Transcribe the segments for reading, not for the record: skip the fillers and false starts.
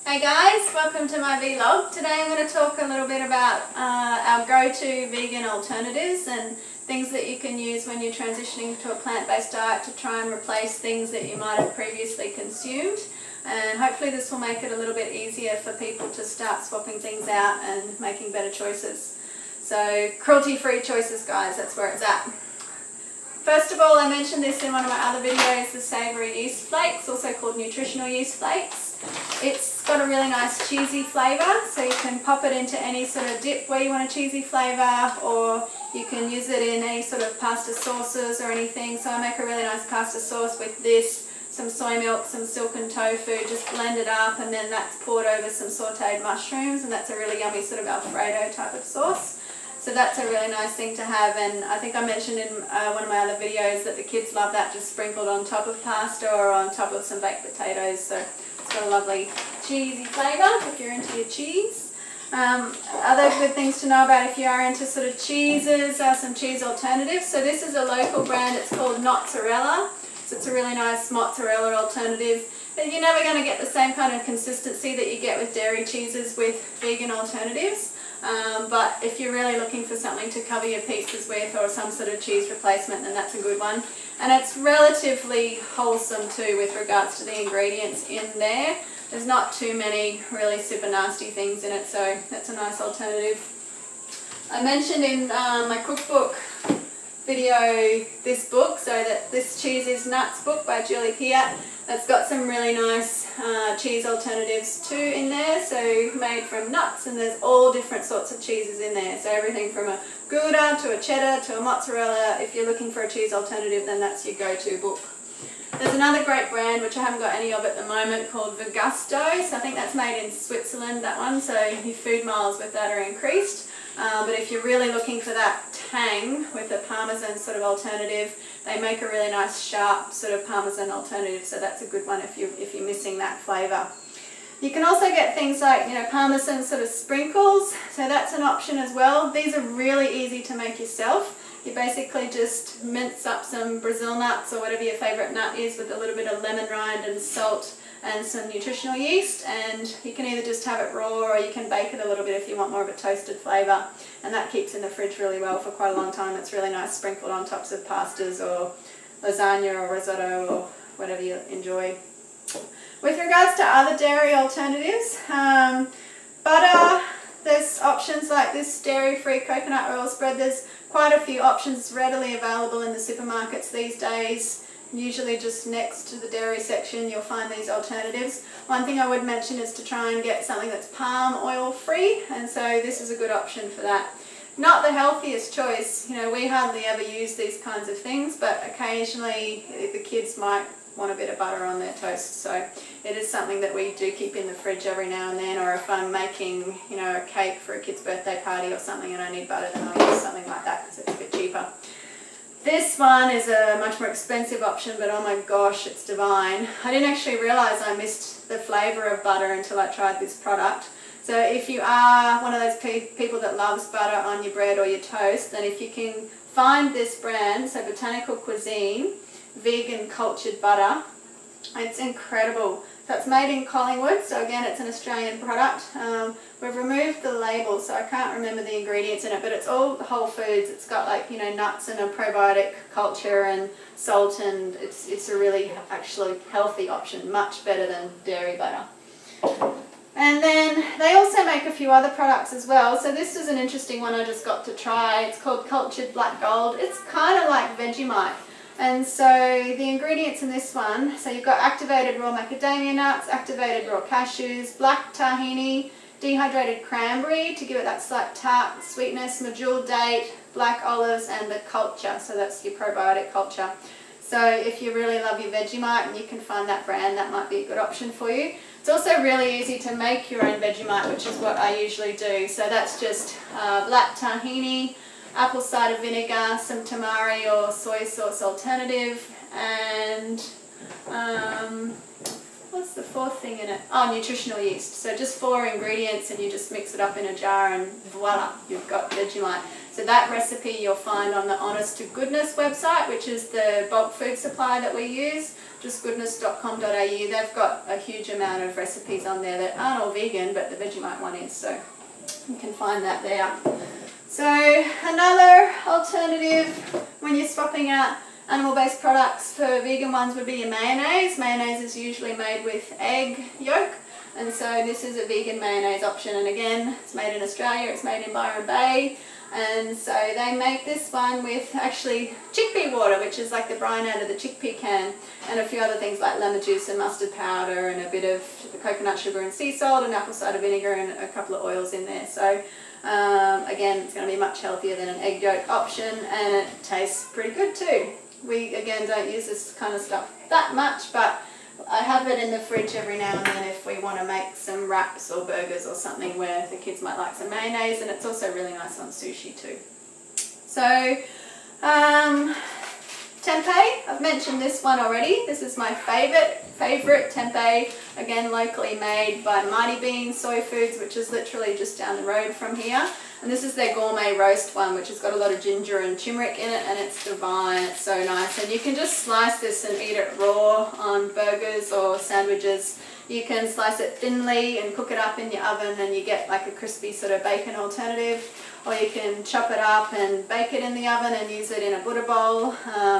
Hey guys, welcome to my vlog. Today I'm going to talk a little bit about our go-to vegan alternatives and things that you can use when you're transitioning to a plant-based diet to try and replace things that you might have previously consumed. And hopefully this will make it a little bit easier for people to start swapping things out and making better choices. So cruelty-free choices, guys, that's where it's at. First of all, I mentioned this in one of my other videos, the savoury yeast flakes, also called nutritional yeast flakes. It's got a really nice cheesy flavour, so you can pop it into any sort of dip where you want a cheesy flavour, or you can use it in any sort of pasta sauces or anything. So I make a really nice pasta sauce with this, some soy milk, some silken tofu, just blend it up, and then that's poured over some sautéed mushrooms, and that's a really yummy sort of Alfredo type of sauce. So that's a really nice thing to have, and I think I mentioned in one of my other videos that the kids love that just sprinkled on top of pasta or on top of some baked potatoes. So it's got a lovely cheesy flavour if you're into your cheese. Other good things to know about if you are into sort of cheeses are some cheese alternatives. So this is a local brand, it's called Notzarella. So it's a really nice mozzarella alternative. You're never going to get the same kind of consistency that you get with dairy cheeses with vegan alternatives. But if you're really looking for something to cover your pizzas with or some sort of cheese replacement, then that's a good one. And it's relatively wholesome too with regards to the ingredients in there. There's not too many really super nasty things in it, so that's a nice alternative. I mentioned in my cookbook video this book, so that this Cheese is Nuts book by Julie Piat. It's got some really nice cheese alternatives too in there, so made from nuts, and there's all different sorts of cheeses in there. So everything from a Gouda to a cheddar to a mozzarella. If you're looking for a cheese alternative, then that's your go-to book. There's another great brand, which I haven't got any of at the moment, called Veganuary. So I think that's made in Switzerland, that one, so your food miles with that are increased. But if you're really looking for that tang with a parmesan sort of alternative, they make a really nice sharp sort of parmesan alternative, so that's a good one if you're missing that flavour. You can also get things like, parmesan sort of sprinkles, so that's an option as well. These are really easy to make yourself. You basically just mince up some Brazil nuts or whatever your favourite nut is with a little bit of lemon rind and salt and some nutritional yeast, and you can either just have it raw or you can bake it a little bit if you want more of a toasted flavour, and that keeps in the fridge really well for quite a long time. It's really nice sprinkled on tops of pastas or lasagna or risotto or whatever you enjoy. With regards to other dairy alternatives, butter, there's options like this dairy-free coconut oil spread. There's quite a few options readily available in the supermarkets these days. Usually just next to the dairy section you'll find these alternatives. One thing I would mention is to try and get something that's palm oil free, and so this is a good option for that. Not the healthiest choice, we hardly ever use these kinds of things, but occasionally the kids might want a bit of butter on their toast, so it is something that we do keep in the fridge every now and then, or if I'm making a cake for a kid's birthday party or something and I need butter, then I'll use something like that because it's a bit cheaper. This one is a much more expensive option, but oh my gosh, it's divine. I didn't actually realise I missed the flavour of butter until I tried this product. So if you are one of those people that loves butter on your bread or your toast, then if you can find this brand, so Botanical Cuisine, vegan cultured butter, it's incredible. So it's made in Collingwood, so again it's an Australian product. We've removed the label, so I can't remember the ingredients in it, but it's all whole foods. It's got nuts and a probiotic culture and salt, and it's a really actually healthy option, much better than dairy butter. And then they also make a few other products as well. So this is an interesting one I just got to try. It's called Cultured Black Gold. It's kind of like Vegemite. And so the ingredients in this one, so you've got activated raw macadamia nuts, activated raw cashews, black tahini, dehydrated cranberry to give it that slight tart sweetness, medjool date, black olives, and the culture. So that's your probiotic culture. So if you really love your Vegemite and you can find that brand, that might be a good option for you. It's also really easy to make your own Vegemite, which is what I usually do. So that's just black tahini, apple cider vinegar, some tamari or soy sauce alternative, and what's the fourth thing in it? Oh, nutritional yeast. So just 4 ingredients, and you just mix it up in a jar and voila, you've got Vegemite. So So that recipe you'll find on the Honest to Goodness website, which is the bulk food supply that we use, justgoodness.com.au. They've got a huge amount of recipes on there that aren't all vegan, but the Vegemite one is, so you can find that there. So another alternative when you're swapping out animal-based products for vegan ones would be your mayonnaise. Mayonnaise is usually made with egg yolk, and so this is a vegan mayonnaise option. And again, it's made in Australia, it's made in Byron Bay, and so they make this one with actually chickpea water, which is like the brine out of the chickpea can, and a few other things like lemon juice and mustard powder and a bit of coconut sugar and sea salt and apple cider vinegar and a couple of oils in there. So again, it's going to be much healthier than an egg yolk option, and it tastes pretty good too. We again don't use this kind of stuff that much, but I have it in the fridge every now and then if we want to make some wraps or burgers or something where the kids might like some mayonnaise, and it's also really nice on sushi too. So tempeh, I've mentioned this one already. This is my favorite tempeh, again locally made by Mighty Bean Soy Foods, which is literally just down the road from here. And this is their gourmet roast one, which has got a lot of ginger and turmeric in it, and it's divine. It's so nice. And you can just slice this and eat it raw on burgers or sandwiches. You can slice it thinly and cook it up in your oven, and you get like a crispy sort of bacon alternative. Or you can chop it up and bake it in the oven and use it in a Buddha bowl.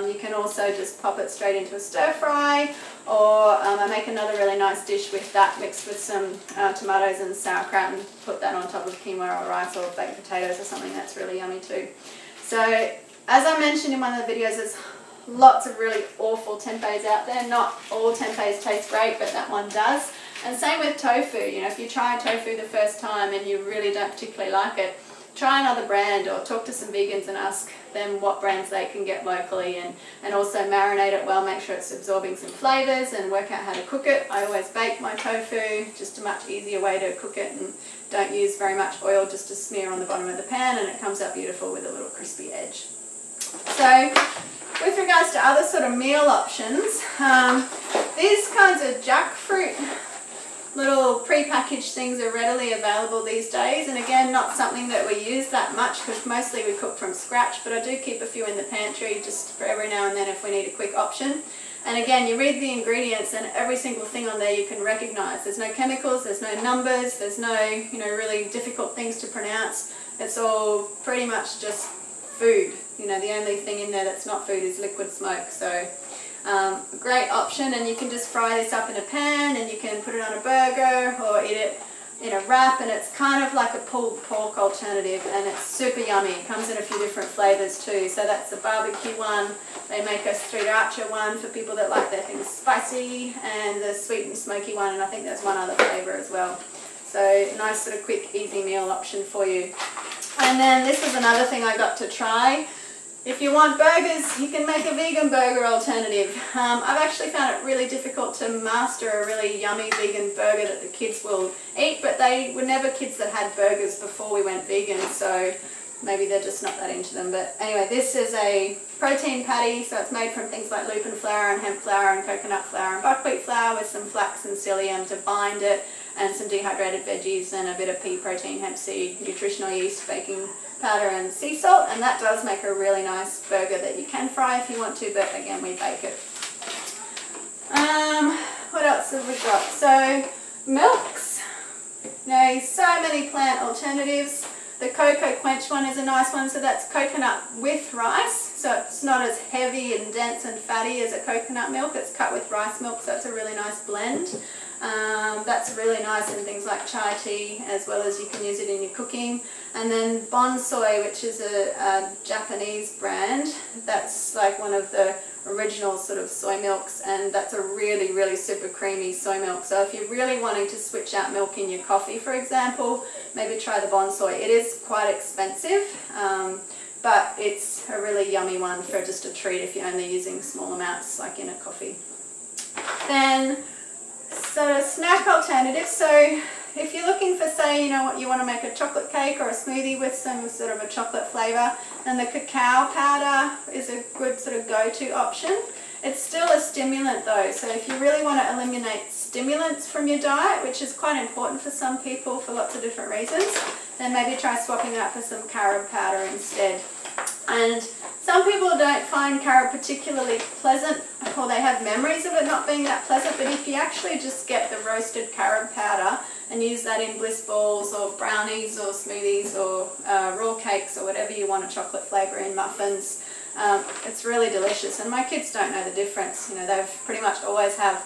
You can also just pop it straight into a stir fry, or I make another really nice dish with that mixed with some tomatoes and sauerkraut and put that on top of quinoa or rice or baked potatoes or something. That's really yummy too. So as I mentioned in one of the videos, there's lots of really awful tempehs out there. Not all tempehs taste great, but that one does. And same with tofu. You know, if you try tofu the first time and you really don't particularly like it, try another brand or talk to some vegans and ask them what brands they can get locally, and also marinate it well, make sure it's absorbing some flavours, and work out how to cook it. I always bake my tofu, just a much easier way to cook it, and don't use very much oil, just to smear on the bottom of the pan, and it comes out beautiful with a little crispy edge. So with regards to other sort of meal options, these kinds of jackfruit little pre-packaged things are readily available these days, and again, not something that we use that much because mostly we cook from scratch, but I do keep a few in the pantry just for every now and then if we need a quick option. And again, you read the ingredients and every single thing on there you can recognise. There's no chemicals, there's no numbers, there's no really difficult things to pronounce. It's all pretty much just food. The only thing in there that's not food is liquid smoke. So great option, and you can just fry this up in a pan, and you can put it on a burger or eat it in a wrap, and it's kind of like a pulled pork alternative, and it's super yummy. It comes in a few different flavours too. So that's the barbecue one. They make a sriracha one for people that like their things spicy, and the sweet and smoky one, and I think there's one other flavour as well. So nice sort of quick easy meal option for you. And then this was another thing I got to try. If you want burgers, you can make a vegan burger alternative. I've actually found it really difficult to master a really yummy vegan burger that the kids will eat, but they were never kids that had burgers before we went vegan, so maybe they're just not that into them. But anyway, this is a protein patty, so it's made from things like lupin flour and hemp flour and coconut flour and buckwheat flour with some flax and psyllium to bind it, and some dehydrated veggies and a bit of pea protein, hemp seed, nutritional yeast, baking powder and sea salt, and that does make a really nice burger that you can fry if you want to, but again, we bake it. What else have we got? So milks. So many plant alternatives. The cocoa quench one is a nice one, so that's coconut with rice, so it's not as heavy and dense and fatty as a coconut milk. It's cut with rice milk, so it's a really nice blend. That's really nice in things like chai tea, as well as you can use it in your cooking. And then Bonsoy, which is a Japanese brand, that's like one of the original sort of soy milks, and that's a really, really super creamy soy milk. So if you're really wanting to switch out milk in your coffee, for example, maybe try the Bonsoy. It is quite expensive, but it's a really yummy one for just a treat if you're only using small amounts like in a coffee. Then sort of snack alternatives. So if you're looking for, say, you want to make a chocolate cake or a smoothie with some sort of a chocolate flavour, then the cacao powder is a good sort of go-to option. It's still a stimulant though, so if you really want to eliminate stimulants from your diet, which is quite important for some people for lots of different reasons, then maybe try swapping out for some carob powder instead. And some people don't find carob particularly pleasant, or they have memories of it not being that pleasant, but if you actually just get the roasted carob powder and use that in bliss balls or brownies or smoothies or raw cakes or whatever you want a chocolate flavour in, muffins, it's really delicious. And my kids don't know the difference. You know, they've pretty much always had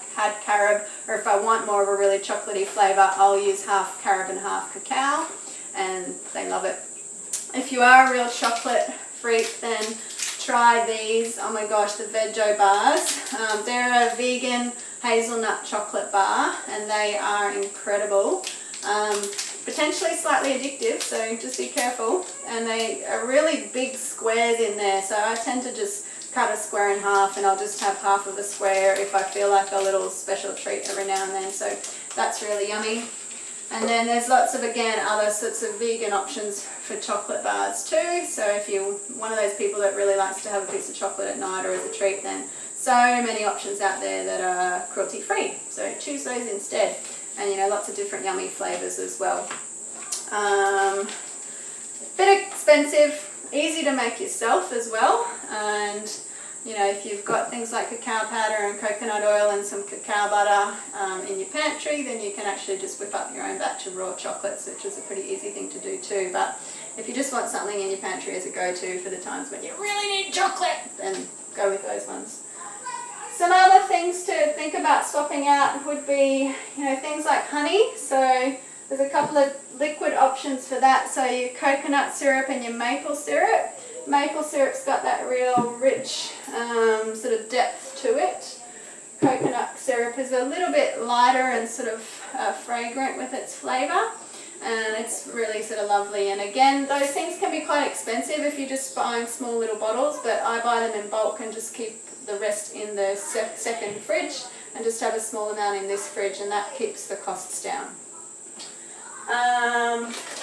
carob, or if I want more of a really chocolatey flavour, I'll use half carob and half cacao, and they love it. If you are a real chocolate freak, then try these. Oh my gosh, the Veggie bars. They're a vegan hazelnut chocolate bar, and they are incredible. Potentially slightly addictive, so just be careful. And they are really big squares in there, so I tend to just cut a square in half, and I'll just have half of a square if I feel like a little special treat every now and then, so that's really yummy. And then there's lots of, again, other sorts of vegan options for chocolate bars too. So if you're one of those people that really likes to have a piece of chocolate at night or as a treat, then so many options out there that are cruelty free. So choose those instead. And you know, lots of different yummy flavours as well. Bit expensive, easy to make yourself as well. And you know, if you've got things like cacao powder and coconut oil and some cacao butter in your pantry, then you can actually just whip up your own batch of raw chocolates, which is a pretty easy thing to do too. But if you just want something in your pantry as a go-to for the times when you really need chocolate, then go with those ones. Some other things to think about swapping out would be, you know, things like honey. So there's a couple of liquid options for that. So your coconut syrup and your maple syrup. Maple syrup's got that real rich sort of depth to it. Coconut syrup is a little bit lighter and sort of fragrant with its flavour, and it's really sort of lovely. And again, those things can be quite expensive if you're just buying small little bottles, but I buy them in bulk and just keep the rest in the second fridge and just have a small amount in this fridge, and that keeps the costs down.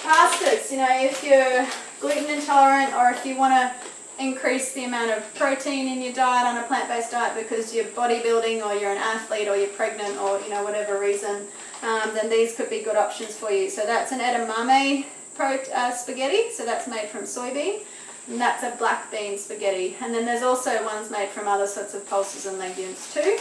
Pastas, you know, if you're gluten intolerant, or if you want to increase the amount of protein in your diet on a plant-based diet because you're bodybuilding or you're an athlete or you're pregnant or, you know, whatever reason, then these could be good options for you. So that's an edamame spaghetti, so that's made from soybean, and that's a black bean spaghetti. And then there's also ones made from other sorts of pulses and legumes too.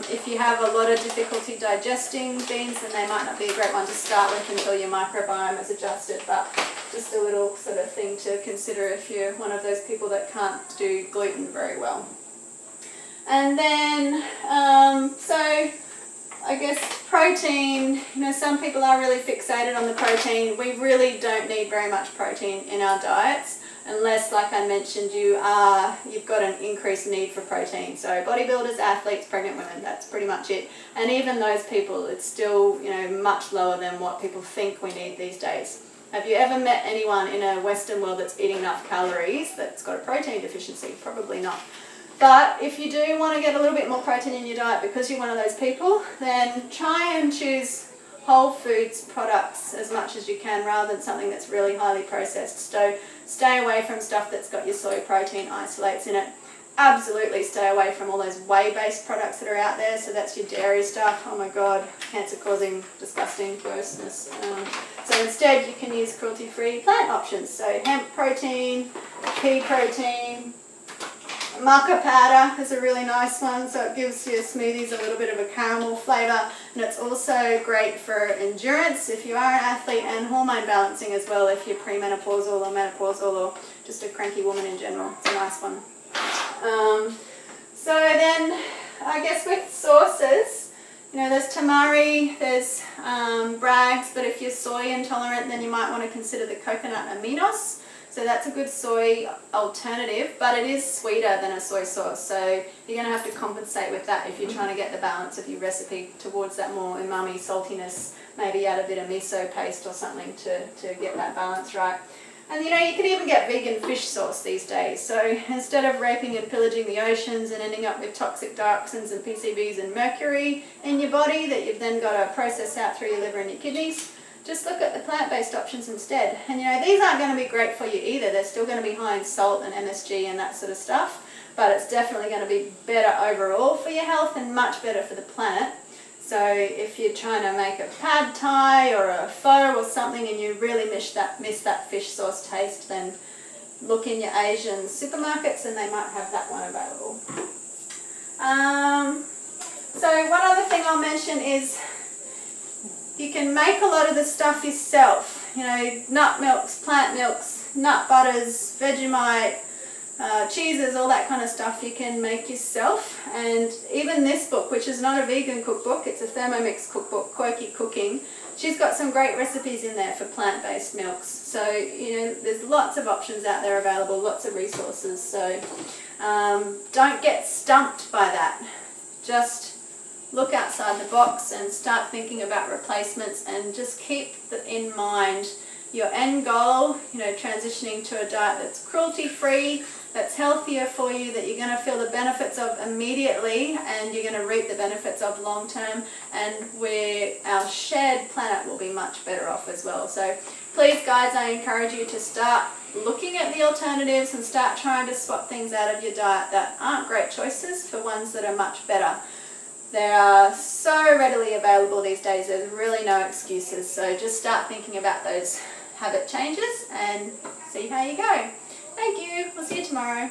If you have a lot of difficulty digesting beans, then they might not be a great one to start with until your microbiome is adjusted, but just a little sort of thing to consider if you're one of those people that can't do gluten very well. And then, so I guess protein, you know, some people are really fixated on the protein. We really don't need very much protein in our diets, unless, like I mentioned, you've got an increased need for protein. So bodybuilders, athletes, pregnant women, that's pretty much it. And even those people, it's still, you know, much lower than what people think we need these days. Have you ever met anyone in a Western world that's eating enough calories that's got a protein deficiency? Probably not. But if you do want to get a little bit more protein in your diet because you're one of those people, then try and choose whole foods products as much as you can rather than something that's really highly processed. So stay away from stuff that's got your soy protein isolates in it. Absolutely stay away from all those whey-based products that are out there. So that's your dairy stuff. Oh my God, cancer-causing, disgusting grossness. So instead you can use cruelty-free plant options. So hemp protein, pea protein, maca powder is a really nice one, so it gives your smoothies a little bit of a caramel flavour, and it's also great for endurance if you are an athlete, and hormone balancing as well if you're premenopausal or menopausal or just a cranky woman in general. It's a nice one. So then I guess with sauces, you know, there's tamari, there's Bragg's, but if you're soy intolerant, then you might want to consider the coconut aminos. So that's a good soy alternative, but it is sweeter than a soy sauce. So you're going to have to compensate with that if you're trying to get the balance of your recipe towards that more umami saltiness. Maybe add a bit of miso paste or something to get that balance right. And you know, you can even get vegan fish sauce these days. So instead of raping and pillaging the oceans and ending up with toxic dioxins and PCBs and mercury in your body that you've then got to process out through your liver and your kidneys, just look at the plant-based options instead. And you know, these aren't going to be great for you either. They're still going to be high in salt and MSG and that sort of stuff. but it's definitely going to be better overall for your health and much better for the planet. So if you're trying to make a pad thai or a pho or something and you really miss that fish sauce taste, then look in your Asian supermarkets and they might have that one available. So one other thing I'll mention is you can make a lot of the stuff yourself. You know, nut milks, plant milks, nut butters, Vegemite, cheeses, all that kind of stuff you can make yourself. And even this book, which is not a vegan cookbook, it's a Thermomix cookbook, Quirky Cooking, she's got some great recipes in there for plant-based milks. So, you know, there's lots of options out there available, lots of resources. So don't get stumped by that. Just look outside the box and start thinking about replacements, and just keep in mind your end goal, you know, transitioning to a diet that's cruelty-free, that's healthier for you, that you're going to feel the benefits of immediately and you're going to reap the benefits of long term, and where our shared planet will be much better off as well. So please guys, I encourage you to start looking at the alternatives and start trying to swap things out of your diet that aren't great choices for ones that are much better. They are so readily available these days, there's really no excuses. So just start thinking about those habit changes and see how you go. Thank you. We'll see you tomorrow.